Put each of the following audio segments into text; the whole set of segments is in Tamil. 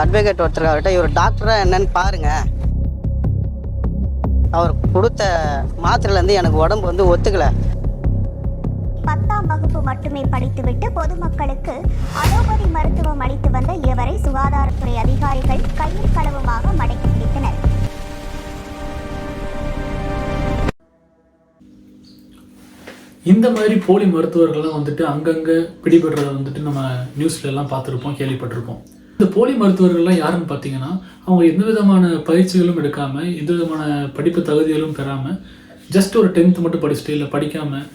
அட்வொகேட் ஒருத்தர்கிட்ட இவர் டாக்டராக என்னன்னு பாருங்கள், அவர் கொடுத்த மாத்திரையிலேருந்து எனக்கு உடம்பு வந்து ஒத்துக்கலை. 10ஆம் வகுப்பு மட்டுமே படித்துவிட்டு பொதுமக்களுக்கு அலோபதி மருத்துவம் அளித்து வந்த இவரை சுகாதாரத்துறை அதிகாரிகள் கையில் களவுமாக மடக்கி பிடித்தனர். இந்த மாதிரி போலி மருத்துவர்கள்லாம் வந்துட்டு அங்கங்கே பிடிபடுறத வந்துட்டு நம்ம நியூஸ்ல எல்லாம் பார்த்துருப்போம், கேள்விப்பட்டிருப்போம். இந்த போலி மருத்துவர்கள்லாம் யாருன்னு பார்த்தீங்கன்னா, அவங்க எந்த விதமான பயிற்சிகளும் எடுக்காமல், எந்த விதமான படிப்பு தகுதிகளும் பெறாமல், ஜஸ்ட் ஒரு 10th மட்டும் படிச்சுட்டு இல்லை படிக்காமல்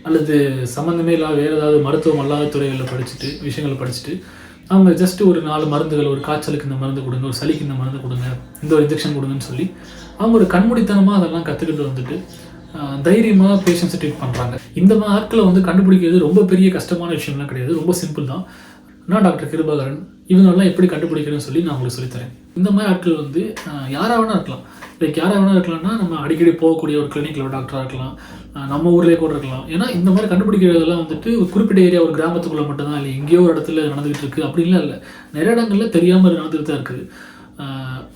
அல்லது சம்மந்தமே இல்லாத வேறு ஏதாவது மருத்துவம் அல்லாத துறைகளில் படிச்சுட்டு விஷயங்களை படிச்சுட்டு அவங்க ஜஸ்ட் ஒரு 4 மருந்துகள், ஒரு காய்ச்சலுக்கு இந்த மருந்து கொடுங்க, ஒரு சளிக்கு இந்த மருந்து கொடுங்க, இந்த ஒரு இன்ஜெக்ஷன் கொடுங்கன்னு சொல்லி அவங்க ஒரு கண்மூடித்தனமாக அதெல்லாம் கற்றுக்கிட்டு வந்துட்டு தைரியமாக பேஷண்ட்ஸை ட்ரீட் பண்ணுறாங்க. இந்த மாதிரி ஆட்களை வந்து கண்டுபிடிக்கிறது ரொம்ப பெரிய கஷ்டமான விஷயம்லாம் கிடையாது, ரொம்ப சிம்பிள் தான். நான் டாக்டர் கிருபாகரன், இவங்கெல்லாம் எப்படி கண்டுபிடிக்கிறேன்னு சொல்லி நான் உங்களுக்கு சொல்லித்தரேன். இந்த மாதிரி ஆட்கள் வந்து யாராக வேணா இருக்கலாம். லைக் யாராக வேணா இருக்கலாம்னா நம்ம அடிக்கடி போகக்கூடிய ஒரு கிளினிக்கில் டாக்டராக இருக்கலாம், நம்ம ஊர்லேயே கூட இருக்கலாம். ஏன்னா இந்த மாதிரி கண்டுபிடிக்கிறதெல்லாம் வந்துட்டு ஒரு குறிப்பிட்ட ஏரியா, ஒரு கிராமத்துக்குள்ளே மட்டும்தான் இல்லை, எங்கேயோ ஒரு இடத்துல நடந்துகிட்டு இருக்குது அப்படின்லாம் இல்லை. நிறைய இடங்களில் தெரியாமல் நடந்துகிட்டு தான் இருக்குது.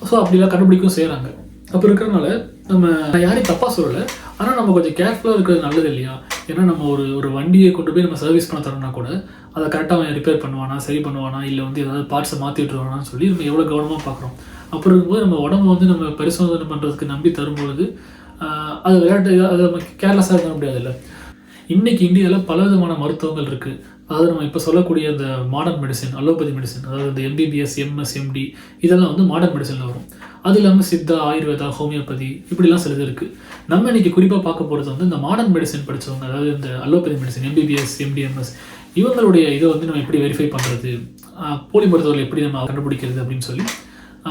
ஸோ அப்படிலாம் கண்டுபிடிக்கவும் செய்கிறாங்க. அப்போ இருக்கிறனால நம்ம யாரையும் தப்பாக சொல்லலை, ஆனால் நம்ம கொஞ்சம் கேர்ஃபுல்லாக இருக்கிறது நல்லது இல்லையா? ஏன்னா நம்ம ஒரு வண்டியை கொண்டு போய் நம்ம சர்வீஸ் பண்ண தரோம்னா கூட அதை கரெக்டாக அவன் ரிப்பேர் பண்ணுவானா, சரி பண்ணுவானா, இல்லை வந்து ஏதாவது பார்ட்ஸை மாற்றி விட்டுருவானான்னு சொல்லி நம்ம எவ்வளோ கவனமாக பார்க்குறோம். அப்புறம் இருக்கும்போது நம்ம உடம்பு வந்து நம்ம பரிசோதனை பண்ணுறதுக்கு நம்பி தரும்பொழுது அது விளையாட்டு, அதை நம்ம கேர்லெஸ்ஸாக இருக்க முடியாதுல்ல. இன்றைக்கி இந்தியாவில் பல விதமான மருத்துவங்கள் இருக்குது. அதாவது நம்ம இப்போ சொல்லக்கூடிய இந்த மாடர்ன் மெடிசன், அலோபதி மெடிசன், அதாவது இந்த MBBS, MS, MD இதெல்லாம் வந்து மாடர்ன் மெடிசனில் வரும். அது இல்லாமல் சித்தா, ஆயுர்வேதா, ஹோமியோபதி இப்படிலாம் சிலது இருக்குது. நம்ம இன்றைக்கி குறிப்பாக பார்க்க போகிறது வந்து இந்த மாடர்ன் மெடிசன் படித்தவங்க, அதாவது இந்த allopathy medicine, MBBS, MD, MS இவங்களுடைய இதை வந்து நம்ம எப்படி வெரிஃபை பண்ணுறது, போலி மருத்துவர்கள் எப்படி நம்ம கண்டுபிடிக்கிறது அப்படின்னு சொல்லி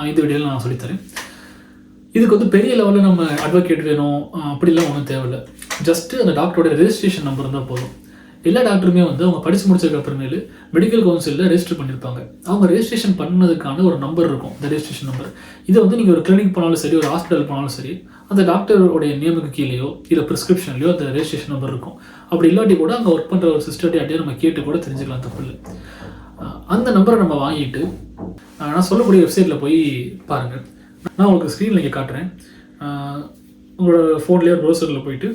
இந்த வீடியோவில் நான் சொல்லித்தரேன். இதுக்கு வந்து பெரிய லெவலில் நம்ம அட்வொகேட் வேணும் அப்படிலாம் ஒன்றும் தேவையில்லை. ஜஸ்ட்டு அந்த டாக்டரோட ரெஜிஸ்ட்ரேஷன் நம்பர் இருந்தால் போதும். எல்லா டாக்டருமே வந்து அவங்க படித்து முடிச்சதுக்கு அப்புறமேலு மெடிக்கல் கவுன்சிலில் ரெஜிஸ்டர் பண்ணியிருப்பாங்க. அவங்க ரெஜிஸ்ட்ரேஷன் பண்ணதுக்கான ஒரு நம்பர் இருக்கும், இந்த ரெஜிஸ்ட்ரேஷன் நம்பர். இதை வந்து நீங்கள் ஒரு கிளினிக் போனாலும் சரி, ஒரு ஹாஸ்பிட்டல் போனாலும் சரி, அந்த டாக்டருடைய நேமுக்கு கீழேயோ இல்லை ப்ரிஸ்கிரிப்ஷன்லையோ அந்த ரெஜிஸ்ட்ரேஷன் நம்பர் இருக்கும். அப்படி இல்லாட்டி கூட அங்கே ஒர்க் பண்ணுற ஒரு சிஸ்டர்ட்டே அப்படியே நம்ம கேட்டு கூட தெரிஞ்சுக்கலாம், தப்பு இல்லை. அந்த நம்பரை நம்ம வாங்கிட்டு நான் சொல்லக்கூடிய வெப்சைட்டில் போய் பாருங்கள். நான் உங்களுக்கு ஸ்க்ரீனில் இங்கே காட்டுறேன். உங்களோட ஃபோன்லேயே ப்ரௌசரில் போயிட்டு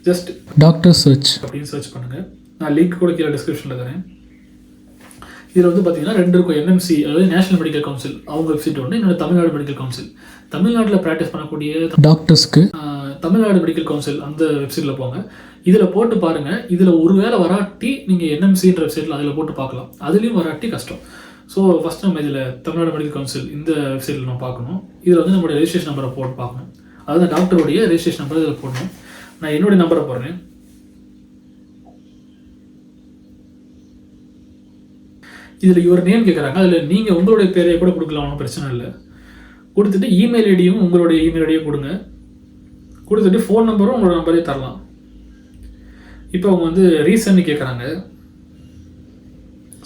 ஜஸ்ட் டாக்டர் சர்ச் அப்படின்னு சர்ச் பண்ணுங்கள். நான் லிங்க் கூட கீழே டிஸ்கிரிப்ஷனில் தரேன். இதில் வந்து பார்த்தீங்கன்னா 2 இருக்கும். NMC அதாவது நேஷனல் மெடிக்கல் கவுன்சில் அவங்க வெப்சைட் ஒன்று, இன்னொரு தமிழ்நாடு மெடிக்கல் கவுன்சில். தமிழ்நாட்டில் ப்ராக்டிஸ் பண்ணக்கூடிய டாக்டர்ஸ்க்கு தமிழ்நாடு மெடிக்கல் கவுன்சில் அந்த வெப்சைட்டில் போங்க. இதில் போட்டு பாருங்கள். இதில் ஒரு வேளை வராட்டி நீங்கள் NMCன்ற வெப்சைட்டில் அதில் போட்டு பார்க்கலாம். அதுலேயும் வராட்டி கஷ்டம். ஸோ ஃபஸ்ட் நம்ம இதில் தமிழ்நாடு மெடிக்கல் கவுன்சில் இந்த வெப்சைட்டில் நம்ம பார்க்கணும். இதில் வந்து நம்மளுடைய ரெஜிஸ்ட்ரேஷன் நம்பரை போட்டு பார்க்கணும். அதாவது டாக்டருடைய ரெஜிஸ்ட்ரேஷன் நம்பர் இதில் போடணும். நான் என்னுடைய நம்பரை போடுறேன். இதில் இவர் நேம் கேட்குறாங்க. அதில் நீங்கள் உங்களுடைய பேரையை கூட கொடுக்கலாம், ஒன்றும் பிரச்சனை இல்லை. கொடுத்துட்டு இமெயில் ஐடியும் உங்களுடைய இமெயில் ஐடியும் கொடுங்க. கொடுத்துட்டு ஃபோன் நம்பரும் உங்களோட நம்பரே தரலாம். இப்போ அவங்க வந்து ரீசன் கேட்குறாங்க.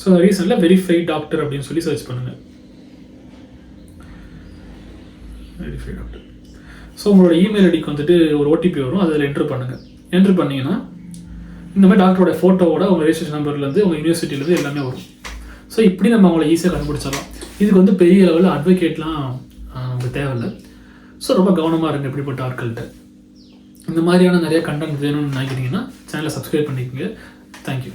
ஸோ ரீசனில் வெரிஃபை டாக்டர் அப்படின்னு சொல்லி சர்ச் பண்ணுங்கள். Verify doctor. ஸோ உங்களோட இமெயில் ஐடிக்கு வந்துட்டு ஒரு OTP வரும், அதில் என்ட்ரு பண்ணுங்கள். என்ட்ரு பண்ணிங்கன்னா இந்த மாதிரி டாக்டரோட ஃபோட்டோவோட உங்கள் ரெஜிஸ்ட்ரேஷன் நம்பர்லேருந்து உங்கள் யூனிவர்சிட்டியிலேருந்து எல்லாமே வரும். ஸோ இப்படி நம்ம அவங்கள ஈஸியாக கண்டுபிடிச்சிடலாம். இதுக்கு வந்து பெரிய லெவலில் அட்வொகேட்லாம் நமக்கு தேவையில்லை. ஸோ ரொம்ப கவனமாக இருங்க இப்படிப்பட்ட ஆட்கள்கிட்ட. இந்த மாதிரியான நிறைய கண்டென்ட் வேணும்னு நினைக்கிறீங்கன்னா சேனலை சப்ஸ்கிரைப் பண்ணிக்கோங்க. தேங்க்யூ.